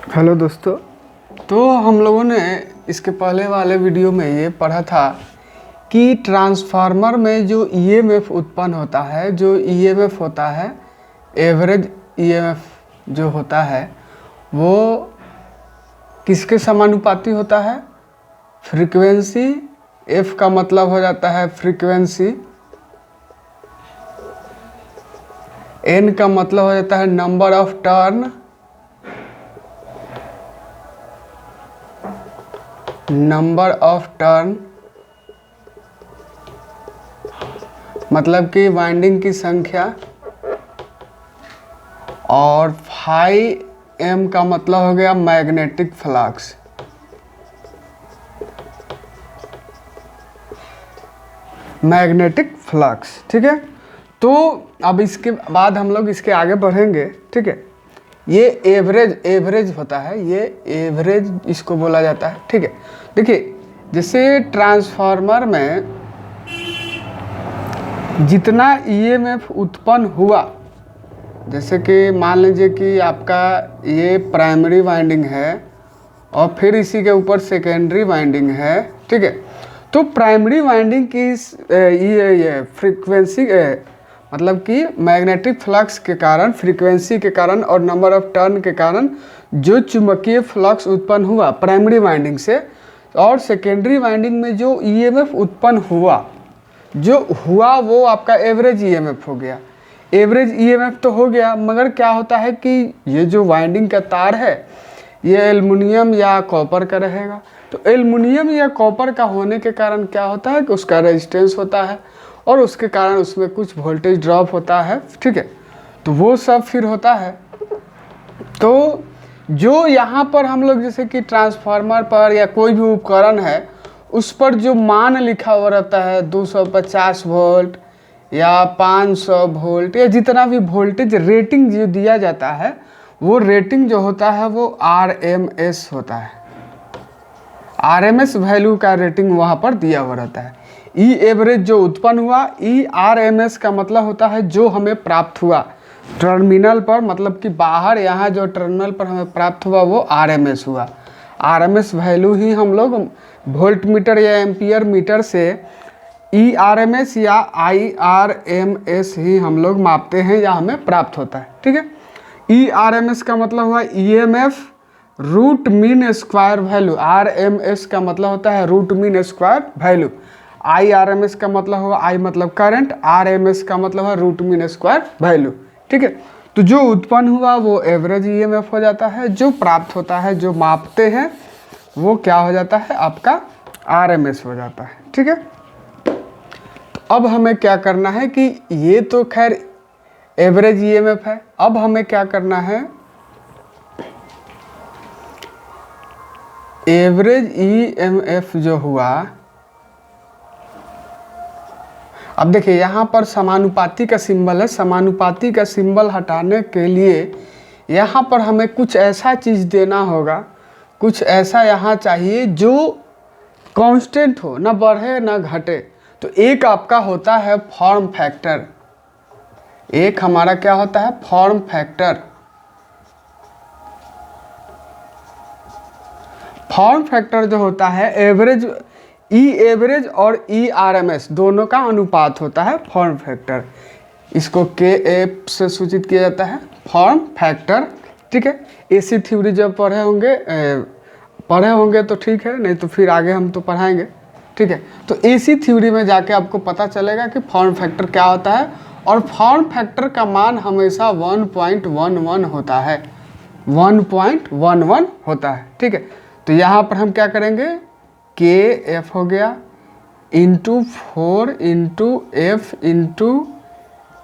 Hello दोस्तों। तो हम लोगों ने इसके पहले वाले वीडियो में ये पढ़ा था कि ट्रांसफार्मर में जो ईएमएफ उत्पन्न होता है, जो ईएमएफ होता है, एवरेज ईएमएफ जो होता है वो किसके समानुपाती होता है? फ्रीक्वेंसी। एफ का मतलब हो जाता है फ्रीक्वेंसी, एन का मतलब हो जाता है number of turn, number of turn मतलब कि वाइंडिंग की संख्या, और फाई एम का मतलब हो गया मैग्नेटिक फ्लक्स। मैग्नेटिक फ्लक्स, ठीक है। तो अब इसके बाद हम लोग इसके आगे बढ़ेंगे, ठीक है। ये एवरेज होता है, ये एवरेज इसको बोला जाता है, ठीक है। देखिए, जैसे ट्रांसफार्मर में जितना ईएमएफ उत्पन्न हुआ, जैसे कि मान लीजिए कि आपका ये प्राइमरी वाइंडिंग है और फिर इसी के ऊपर सेकेंडरी वाइंडिंग है, ठीक है। तो प्राइमरी वाइंडिंग की ये फ्रीक्वेंसी मतलब कि मैग्नेटिक फ्लक्स के कारण, फ्रीक्वेंसी के कारण और नंबर ऑफ टर्न के कारण जो चुंबकीय फ्लक्स उत्पन्न हुआ प्राइमरी वाइंडिंग से, और सेकेंडरी वाइंडिंग में जो ईएमएफ उत्पन्न हुआ वो आपका एवरेज ईएमएफ हो गया। एवरेज ईएमएफ तो हो गया, मगर क्या होता है कि ये जो वाइंडिंग का तार है ये एल्युमिनियम या कॉपर का रहेगा। तो एल्युमिनियम या कॉपर का होने के कारण क्या होता है कि उसका रेजिस्टेंस होता है और उसके कारण उसमें कुछ वोल्टेज ड्रॉप होता है, ठीक है। तो वो सब फिर होता है। तो जो यहाँ पर हम लोग जैसे कि ट्रांसफार्मर पर या कोई भी उपकरण है उस पर जो मान लिखा हुआ रहता है 250 वोल्ट या 500 वोल्ट या जितना भी वोल्टेज रेटिंग जो दिया जाता है, वो रेटिंग जो होता है वो आरएमएस होता है। आरएमएस वैल्यू का रेटिंग वहाँ पर दिया हुआ रहता है। ई एवरेज जो उत्पन्न हुआ, ई आरएमएस का मतलब होता है जो हमें प्राप्त हुआ टर्मिनल पर, मतलब कि बाहर यहाँ जो टर्मिनल पर हमें प्राप्त हुआ वो आरएमएस हुआ। आरएमएस वैल्यू ही हम लोग वोल्ट मीटर या एम्पियर मीटर से ई आरएमएस या आई आरएमएस ही हम लोग मापते हैं या हमें प्राप्त होता है, ठीक है। ई आरएमएस का मतलब हुआ EMF root mean square value. RMS का मतलब होता है root mean square value. I RMS का मतलब हुआ, आई मतलब करंट, आरएमएस का मतलब है रूट मीन स्क्वायर वैल्यू, ठीक है। तो जो उत्पन्न हुआ वो एवरेज ईएमएफ हो जाता है, जो प्राप्त होता है, जो मापते हैं वो क्या हो जाता है, आपका आरएमएस हो जाता है, ठीक है। तो अब हमें क्या करना है कि ये तो खैर एवरेज ईएमएफ है। अब हमें क्या करना है, एवरेज ईएमएफ जो हुआ, अब देखिए यहाँ पर समानुपाती का सिंबल है। समानुपाती का सिंबल हटाने के लिए यहाँ पर हमें कुछ ऐसा चीज़ देना होगा, कुछ ऐसा यहाँ चाहिए जो कांस्टेंट हो, ना बढ़े ना घटे। तो एक आपका होता है फॉर्म फैक्टर, एक हमारा क्या होता है फॉर्म फैक्टर। फॉर्म फैक्टर जो होता है एवरेज, ई एवरेज और ई आरएमएस दोनों का अनुपात होता है फॉर्म फैक्टर। इसको के एफ से सूचित किया जाता है फॉर्म फैक्टर, ठीक है। एसी थ्योरी जब पढ़े होंगे तो ठीक है, नहीं तो फिर आगे हम तो पढ़ाएंगे, ठीक है। तो एसी थ्योरी में जाके आपको पता चलेगा कि फॉर्म फैक्टर क्या होता है, और फॉर्म फैक्टर का मान हमेशा 1.11 होता है, 1.11 होता है, ठीक है। तो यहाँ पर हम क्या करेंगे, के एफ हो गया into 4 into F into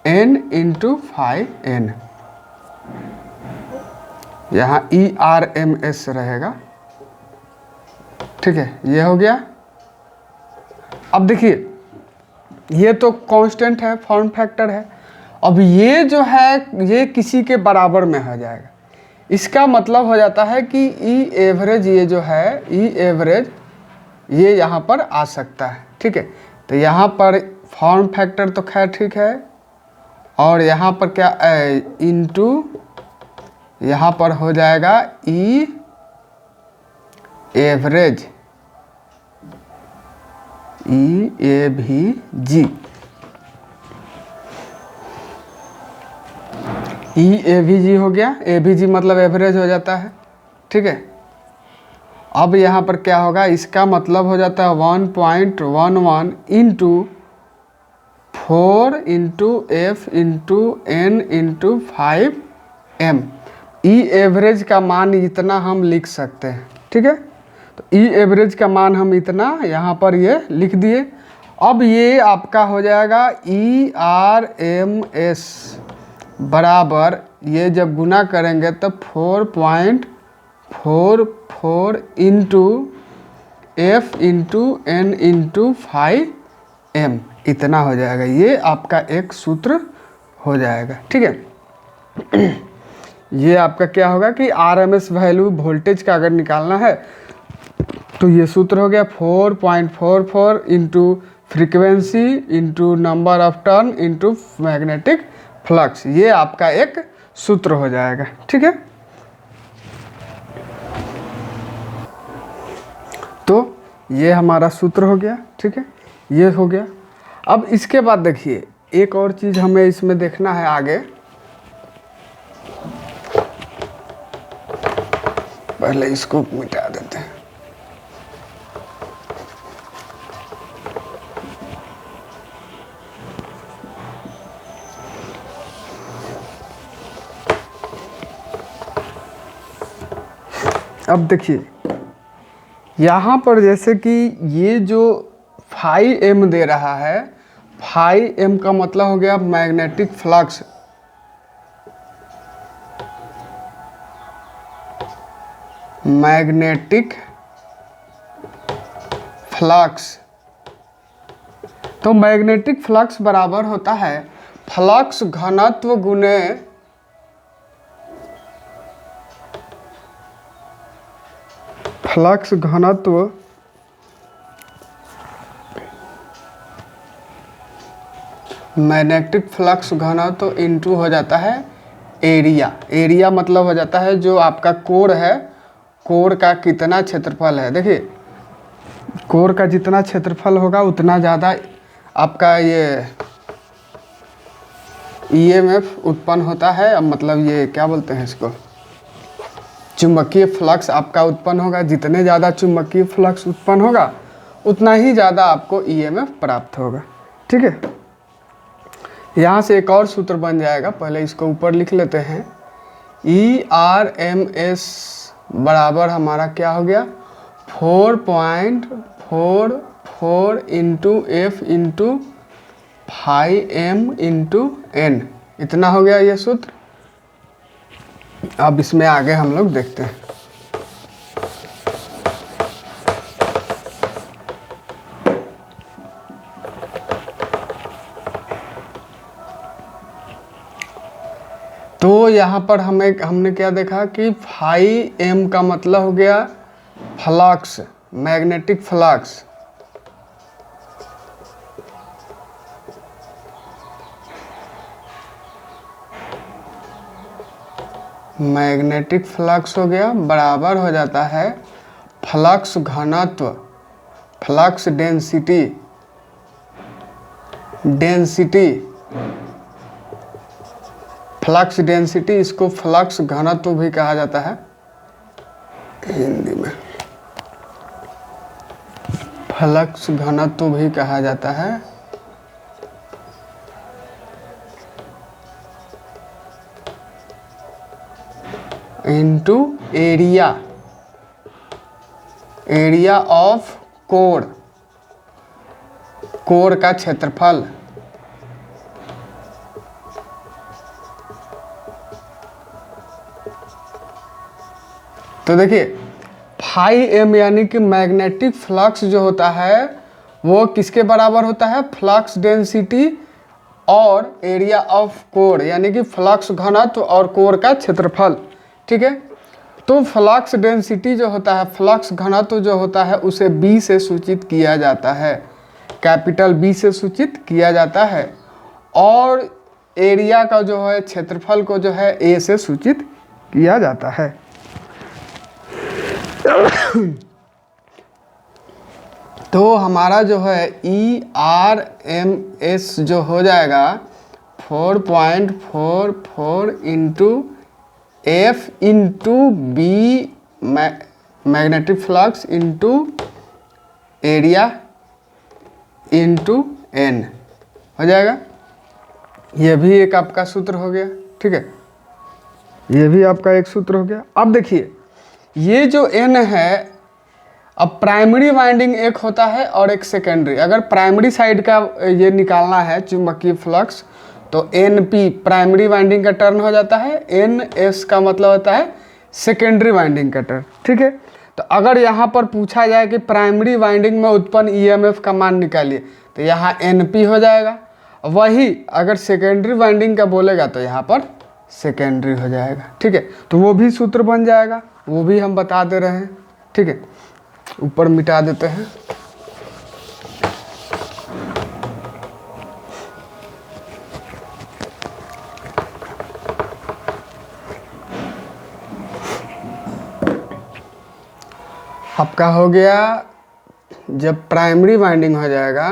N into 5n, यहाँ ई आर एम एस रहेगा, ठीक है। ये हो गया। अब देखिए ये तो कांस्टेंट है, फॉर्म फैक्टर है। अब ये जो है ये किसी के बराबर में हो जाएगा। इसका मतलब हो जाता है कि ई एवरेज, ये जो है ई एवरेज ये यहाँ पर आ सकता है, ठीक है। तो यहाँ पर फॉर्म फैक्टर तो खैर ठीक है, और यहाँ पर क्या इंटू यहाँ पर हो जाएगा ई एवरेज, ई ए भी जी, ई ए भी जी हो गया। ए भी जी मतलब एवरेज हो जाता है, ठीक है। अब यहाँ पर क्या होगा, इसका मतलब हो जाता है 1.11 into 4 into F into N into 5m। E average का मान इतना हम लिख सकते हैं, ठीक है। तो ई एवरेज का मान हम इतना यहाँ पर ये लिख दिए। अब ये आपका हो जाएगा ERMS बराबर, ये जब गुना करेंगे तो 4.44 into F into N into 5m, इतना हो जाएगा। ये आपका एक सूत्र हो जाएगा, ठीक है। ये आपका क्या होगा कि RMS वैल्यू वोल्टेज का अगर निकालना है तो ये सूत्र हो गया 4.44 into frequency into number of turn into magnetic flux. ये आपका एक सूत्र हो जाएगा, ठीक है। तो ये हमारा सूत्र हो गया, ठीक है, ये हो गया। अब इसके बाद देखिए एक और चीज़ हमें इसमें देखना है आगे। पहले इसको मिटा देते हैं। अब देखिए यहाँ पर जैसे कि ये जो 5m दे रहा है, 5m का मतलब हो गया मैग्नेटिक फ्लक्स। मैग्नेटिक फ्लक्स, तो मैग्नेटिक फ्लक्स बराबर होता है फ्लक्स घनत्व गुने फ्लक्स घनत्व मैग्नेटिक फ्लक्स घनत्व इंटू हो जाता है एरिया। एरिया मतलब हो जाता है जो आपका कोर है, कोर का कितना क्षेत्रफल है। देखिए कोर का जितना क्षेत्रफल होगा उतना ज़्यादा आपका ये EMF उत्पन्न होता है। अब मतलब ये क्या बोलते हैं इसको, चुंबकीय फ्लक्स आपका उत्पन्न होगा। जितने ज़्यादा चुंबकीय फ्लक्स उत्पन्न होगा उतना ही ज़्यादा आपको EMF प्राप्त होगा, ठीक है। यहाँ से एक और सूत्र बन जाएगा, पहले इसको ऊपर लिख लेते हैं। ERMS बराबर हमारा क्या हो गया 4.44 into F into 5m into n, इतना हो गया ये सूत्र। अब इसमें आगे हम लोग देखते हैं। तो यहाँ पर हमने क्या देखा कि 5m का मतलब हो गया flux, magnetic flux. Magnetic flux हो गया बराबर हो जाता है फ्लक्स घनत्व, फ्लक्स डेंसिटी, फ्लक्स डेंसिटी, इसको फ्लक्स घनत्व भी कहा जाता है हिंदी में, फ्लक्स घनत्व भी कहा जाता है। Into area, area of core, core का क्षेत्रफल। तो देखिए 5m यानी कि मैग्नेटिक फ्लक्स जो होता है वो किसके बराबर होता है, फ्लक्स डेंसिटी और एरिया ऑफ कोर, यानी कि फ्लक्स घनत्व और कोर का क्षेत्रफल, ठीक है। तो फ्लक्स डेंसिटी जो होता है, फ्लक्स घनत्व जो होता है उसे B से सूचित किया जाता है, कैपिटल B से सूचित किया जाता है। और एरिया का जो है क्षेत्रफल को जो है A से सूचित किया जाता है। तो हमारा जो है ERMS जो हो जाएगा 4.44 into F into B magnetic flux into area into N हो जाएगा। ये भी एक आपका सूत्र हो गया, ठीक है, ये भी आपका एक सूत्र हो गया। अब देखिए ये जो N है, अब प्राइमरी वाइंडिंग एक होता है और एक सेकेंडरी। अगर प्राइमरी साइड का ये निकालना है चुंबकीय फ्लक्स तो NP प्राइमरी वाइंडिंग का टर्न हो जाता है, NS का मतलब होता है सेकेंडरी वाइंडिंग का टर्न, ठीक है। तो अगर यहाँ पर पूछा जाए कि प्राइमरी वाइंडिंग में उत्पन्न EMF का मान निकालिए तो यहाँ NP हो जाएगा। वही अगर सेकेंडरी वाइंडिंग का बोलेगा तो यहाँ पर सेकेंडरी हो जाएगा, ठीक है। तो वो भी सूत्र बन जाएगा, वो भी हम बता दे रहे हैं, ठीक है। ऊपर मिटा देते हैं। आपका हो गया जब प्राइमरी वाइंडिंग हो जाएगा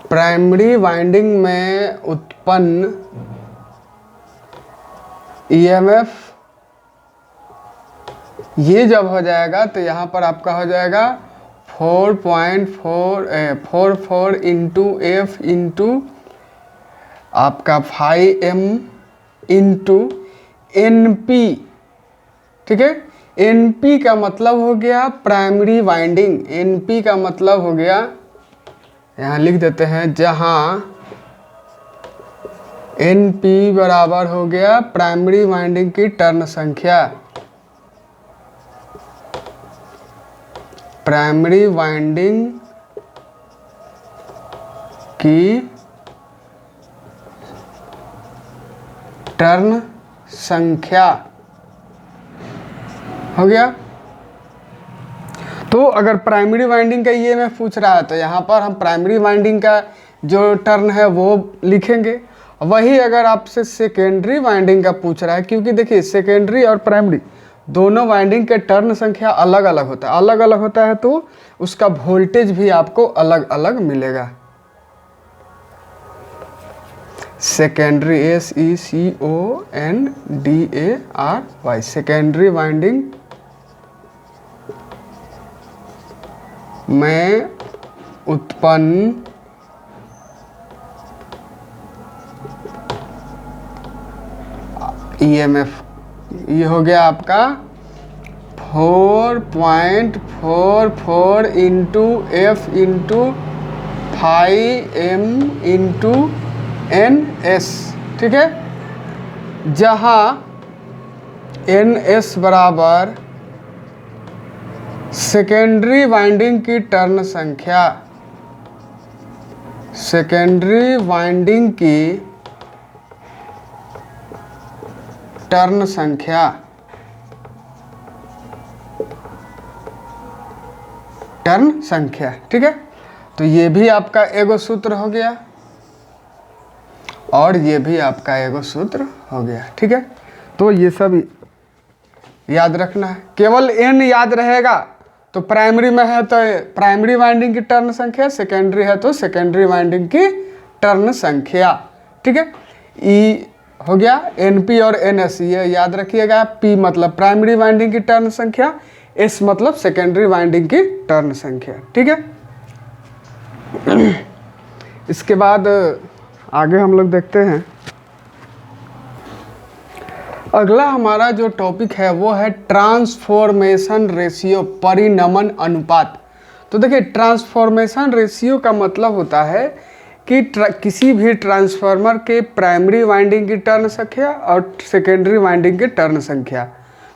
प्राइमरी वाइंडिंग में उत्पन्न EMF ये जब हो जाएगा तो यहाँ पर आपका हो जाएगा 4.44 इंटू F इंटू आपका 5M इंटू NP, ठीक है। NP का मतलब हो गया प्राइमरी वाइंडिंग, NP का मतलब हो गया, यहाँ लिख देते हैं, जहाँ NP बराबर हो गया प्राइमरी वाइंडिंग की टर्न संख्या, प्राइमरी वाइंडिंग की टर्न संख्या हो गया। तो अगर प्राइमरी वाइंडिंग का EMF पूछ रहा है तो यहाँ पर हम प्राइमरी वाइंडिंग का जो टर्न है वो लिखेंगे। वही अगर आपसे सेकेंडरी वाइंडिंग का पूछ रहा है, क्योंकि देखिए सेकेंडरी और प्राइमरी दोनों वाइंडिंग के टर्न संख्या अलग अलग होता है, अलग अलग होता है तो उसका वोल्टेज भी आपको अलग अलग मिलेगा। सेकेंडरी SECONDARY सेकेंडरी वाइंडिंग में उत्पन्न EMF ये हो गया आपका 4.44 into F into 5M into NS, ठीक है, जहाँ NS बराबर सेकेंडरी वाइंडिंग की टर्न संख्या, सेकेंडरी वाइंडिंग की टर्न संख्या, टर्न संख्या, ठीक है। तो ये भी आपका एगो सूत्र हो गया और ये भी आपका एगो सूत्र हो गया, ठीक है। तो ये सब याद रखना है, केवल N याद रहेगा तो प्राइमरी में है तो प्राइमरी वाइंडिंग की टर्न संख्या, सेकेंडरी है तो सेकेंडरी वाइंडिंग की टर्न संख्या, ठीक है। E हो गया, NP और NS ये याद रखिएगा। P मतलब प्राइमरी वाइंडिंग की टर्न संख्या, S मतलब सेकेंडरी वाइंडिंग की टर्न संख्या, ठीक है। इसके बाद आगे हम लोग देखते हैं, अगला हमारा जो टॉपिक है वो है ट्रांसफॉर्मेशन रेशियो, परिनमन अनुपात। तो देखिए ट्रांसफॉर्मेशन रेशियो का मतलब होता है कि किसी भी ट्रांसफार्मर के प्राइमरी वाइंडिंग की टर्न संख्या और सेकेंडरी वाइंडिंग की टर्न संख्या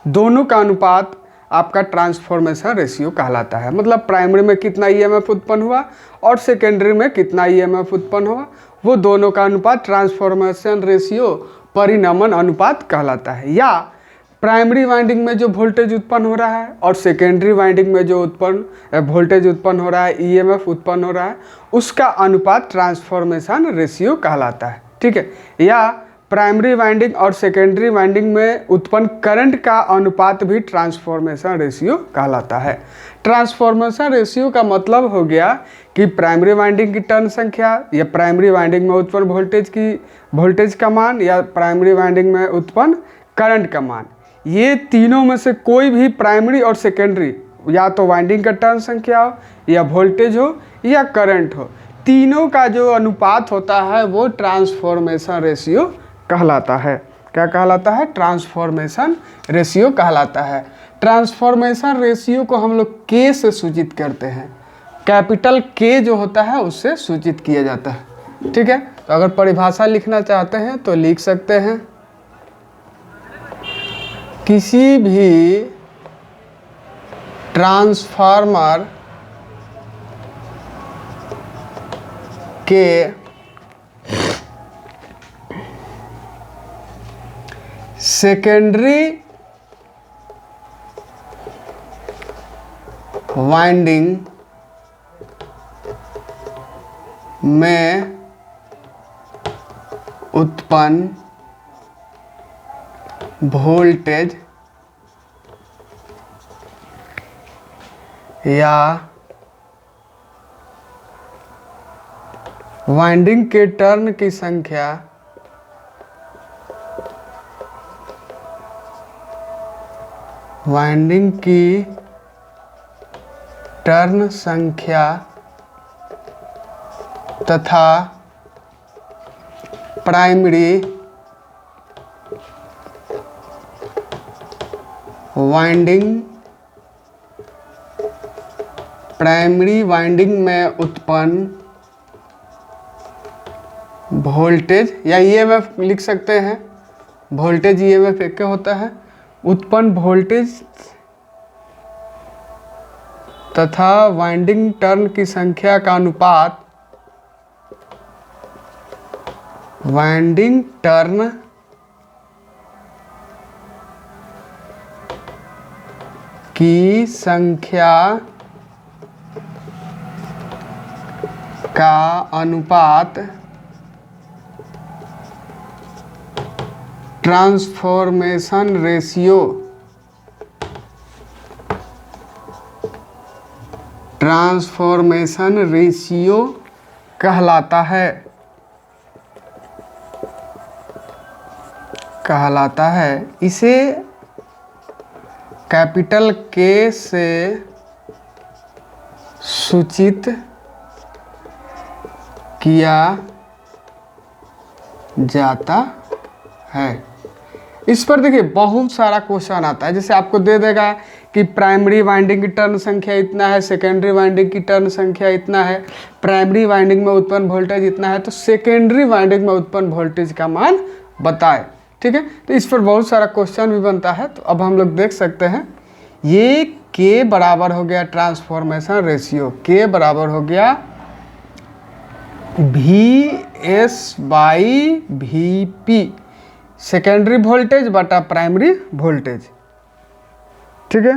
दोनों का अनुपात आपका ट्रांसफॉर्मेशन रेशियो कहलाता है। मतलब प्राइमरी में कितना EMF उत्पन्न हुआ और सेकेंडरी में कितना EMF उत्पन्न हुआ, वो दोनों का अनुपात ट्रांसफॉर्मेशन रेशियो, परिनमन अनुपात कहलाता है। या प्राइमरी वाइंडिंग में जो वोल्टेज उत्पन्न हो रहा है और सेकेंडरी वाइंडिंग में जो वोल्टेज उत्पन्न हो रहा है, ईएमएफ उत्पन्न हो रहा है, उसका अनुपात ट्रांसफॉर्मेशन रेशियो कहलाता है। ठीक है, या प्राइमरी वाइंडिंग और सेकेंडरी वाइंडिंग में उत्पन्न करंट का अनुपात भी ट्रांसफॉर्मेशन रेशियो कहलाता है। ट्रांसफॉर्मेशन रेशियो का मतलब हो गया कि प्राइमरी वाइंडिंग की टर्न संख्या या प्राइमरी वाइंडिंग में उत्पन्न वोल्टेज का मान या प्राइमरी वाइंडिंग में उत्पन्न करंट का मान, ये तीनों में से कोई भी प्राइमरी और सेकेंडरी, या तो वाइंडिंग का टर्न संख्या हो या वोल्टेज हो या करंट हो, तीनों का जो अनुपात होता है वो ट्रांसफॉर्मेशन रेशियो कहलाता है। क्या कहलाता है? ट्रांसफॉर्मेशन रेशियो कहलाता है। ट्रांसफॉर्मेशन रेशियो को हम लोग के से सूचित करते हैं, कैपिटल के जो होता है उससे सूचित किया जाता है। ठीक है, तो अगर परिभाषा लिखना चाहते हैं तो लिख सकते हैं, किसी भी ट्रांसफार्मर के सेकेंडरी वाइंडिंग में उत्पन्न वोल्टेज या वाइंडिंग के टर्न की संख्या तथा प्राइमरी वाइंडिंग में उत्पन्न वोल्टेज या ईएमएफ लिख सकते हैं, वोल्टेज ईएमएफ एक होता है, उत्पन्न वोल्टेज तथा वाइंडिंग टर्न की संख्या का अनुपात वाइंडिंग टर्न की संख्या का अनुपात ट्रांसफॉर्मेशन रेशियो कहलाता है। इसे कैपिटल के से सूचित किया जाता है। इस पर देखिए बहुत सारा क्वेश्चन आता है, जैसे आपको दे देगा कि प्राइमरी वाइंडिंग की टर्न संख्या इतना है, सेकेंडरी वाइंडिंग की टर्न संख्या इतना है, प्राइमरी वाइंडिंग में उत्पन्न वोल्टेज इतना है, तो सेकेंडरी वाइंडिंग में उत्पन्न वोल्टेज का मान बताए। ठीक है, तो इस पर बहुत सारा क्वेश्चन भी बनता है। तो अब हम लोग देख सकते हैं, ये के बराबर हो गया ट्रांसफॉर्मेशन रेशियो, के बराबर हो गया VS/VP, सेकेंडरी वोल्टेज बटा प्राइमरी वोल्टेज। ठीक है,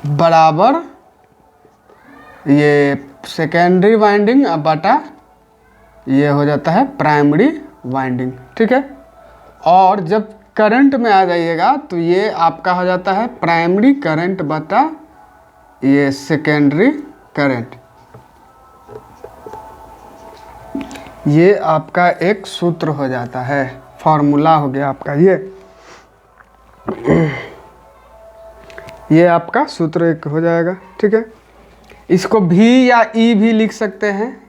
बराबर ये सेकेंडरी वाइंडिंग बटा ये हो जाता है प्राइमरी वाइंडिंग। ठीक है, और जब करंट में आ जाइएगा तो ये आपका हो जाता है प्राइमरी करंट बटा ये सेकेंडरी करंट। ये आपका एक सूत्र हो जाता है, फॉर्मूला हो गया आपका ये आपका सूत्र एक हो जाएगा। ठीक है, इसको भी या ई भी लिख सकते हैं,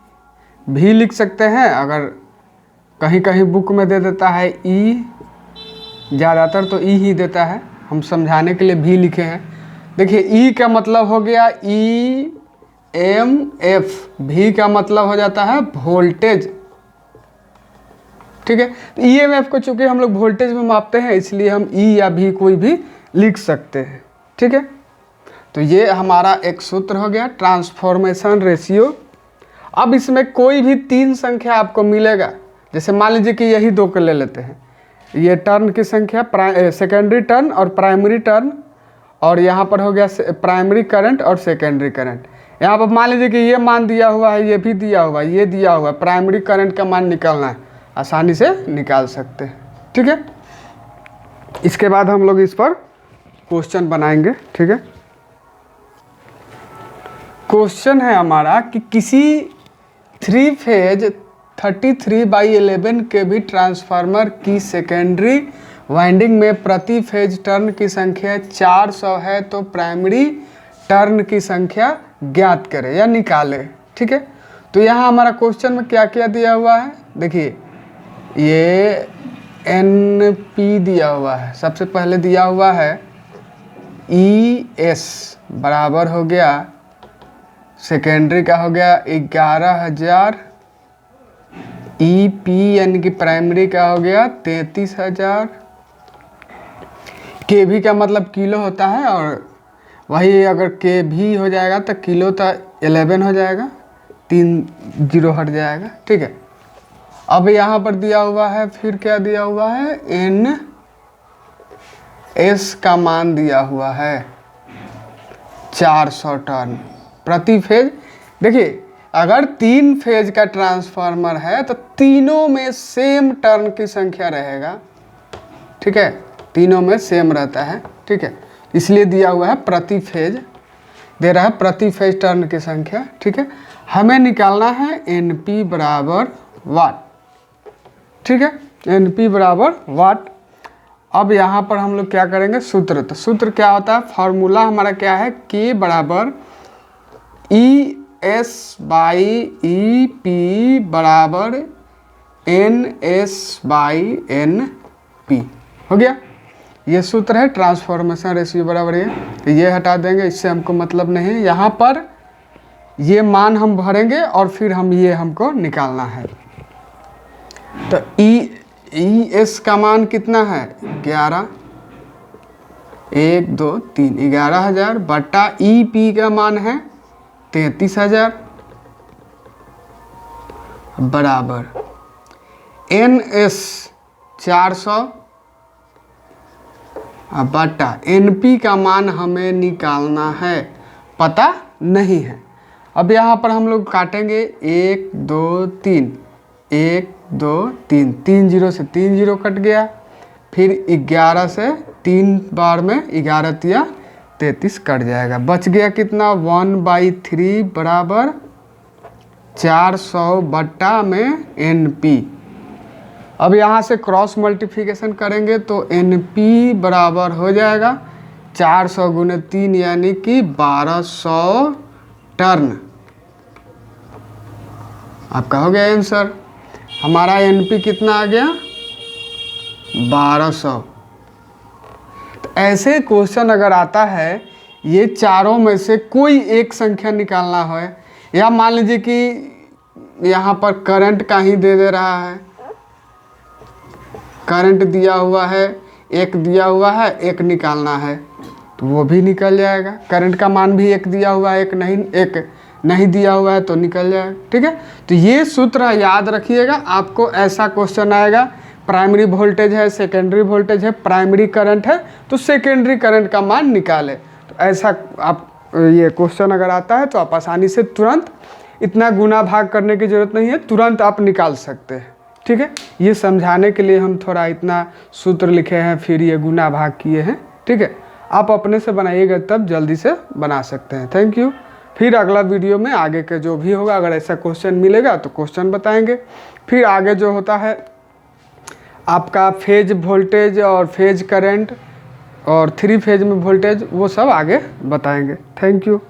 भी लिख सकते हैं, अगर कहीं कहीं बुक में दे देता है ई, ज़्यादातर तो ई ही देता है, हम समझाने के लिए भी लिखे हैं। देखिए ई का मतलब हो गया EMF, भी का मतलब हो जाता है वोल्टेज। ठीक है, तो EMF को चूंकि हम लोग वोल्टेज में मापते हैं इसलिए हम ई या भी कोई भी लिख सकते हैं। ठीक है, तो ये हमारा एक सूत्र हो गया ट्रांसफॉर्मेशन रेशियो। अब इसमें कोई भी तीन संख्या आपको मिलेगा, जैसे मान लीजिए कि यही दो को ले लेते हैं, ये टर्न की संख्या, सेकेंडरी टर्न और प्राइमरी टर्न, और यहाँ पर हो गया प्राइमरी करंट और सेकेंडरी करंट। यहाँ पर मान लीजिए कि ये मान दिया हुआ है, ये भी दिया हुआ है, ये दिया हुआ है, प्राइमरी करंट का मान निकालना है, आसानी से निकाल सकते हैं। ठीक है, इसके बाद हम लोग इस पर क्वेश्चन बनाएंगे। ठीक है, क्वेश्चन है हमारा कि किसी 3 फेज 33/11 के भी ट्रांसफार्मर की सेकेंडरी वाइंडिंग में प्रति फेज टर्न की संख्या 400 है, तो प्राइमरी टर्न की संख्या ज्ञात करें या निकालें। ठीक है, तो यहाँ हमारा क्वेश्चन में क्या क्या दिया हुआ है, देखिए ये NP दिया हुआ है। सबसे पहले दिया हुआ है ES बराबर हो गया, सेकेंडरी का हो गया 11,000, EP यानी कि प्राइमरी का हो गया 33,000, kV का मतलब किलो होता है, और वही अगर kV हो जाएगा तो किलो तो 11 हो जाएगा, 3 जीरो हट जाएगा। ठीक है, अब यहाँ पर दिया हुआ है, फिर क्या दिया हुआ है, NS का मान दिया हुआ है 400 टर्न प्रति फेज। देखिए अगर 3 फेज का ट्रांसफार्मर है तो तीनों में सेम टर्न की संख्या रहेगा। ठीक है, तीनों में सेम रहता है। ठीक है, इसलिए दिया हुआ है प्रति फेज, दे रहा है प्रति फेज टर्न की संख्या। ठीक है, हमें निकालना है NP बराबर वाट। ठीक है, NP बराबर वाट। अब यहाँ पर हम लोग क्या करेंगे, सूत्र, तो सूत्र क्या होता है, फार्मूला हमारा क्या है, K बराबर ES बाई EP बराबर NS बाई NP हो गया। ये सूत्र है, ट्रांसफॉर्मेशन रेशियो बराबर है। तो ये हटा देंगे, इससे हमको मतलब नहीं। यहाँ पर ये मान हम भरेंगे और फिर ये हमको निकालना है। तो ES का मान कितना है, 11, 1 2 3 11,000 बटा EP का मान है 33,000 बराबर NS 400 बटा NP का मान हमें निकालना है, पता नहीं है। अब यहाँ पर हम लोग काटेंगे 1 2 3, 1 2 3, 3 जीरो से 3 जीरो कट गया, फिर 11 से 3 बार में 11 तिया 33 कट जाएगा, बच गया कितना 1/3 बराबर 400 बट्टा में NP। अब यहाँ से क्रॉस मल्टीप्लिकेशन करेंगे तो NP बराबर हो जाएगा 400 गुने 3 यानी कि 1200 टर्न। आपका हो गया आंसर। हमारा NP कितना आ गया, 1200। तो ऐसे क्वेश्चन अगर आता है, ये चारों में से कोई एक संख्या निकालना हो, या मान लीजिए कि यहाँ पर करंट का ही दे रहा है, करंट दिया हुआ है, एक दिया हुआ है, एक निकालना है, तो वो भी निकल जाएगा। करंट का मान भी एक दिया हुआ है, एक नहीं दिया हुआ है तो निकल जाएगा। ठीक है, तो ये सूत्र याद रखिएगा। आपको ऐसा क्वेश्चन आएगा, प्राइमरी वोल्टेज है, सेकेंडरी वोल्टेज है, प्राइमरी करंट है, तो सेकेंडरी करंट का मान निकाले। तो ऐसा आप ये क्वेश्चन अगर आता है तो आप आसानी से तुरंत, इतना गुना भाग करने की ज़रूरत नहीं है, तुरंत आप निकाल सकते हैं। ठीक है, ये समझाने के लिए हम थोड़ा इतना सूत्र लिखे हैं, फिर ये गुना भाग किए हैं। ठीक है, आप अपने से बनाइएगा तब जल्दी से बना सकते हैं। Thank you. फिर अगला वीडियो में आगे के जो भी होगा, अगर ऐसा क्वेश्चन मिलेगा तो क्वेश्चन बताएंगे। फिर आगे जो होता है आपका फेज वोल्टेज और फेज करंट और 3 फेज में वोल्टेज, वो सब आगे बताएंगे। Thank you.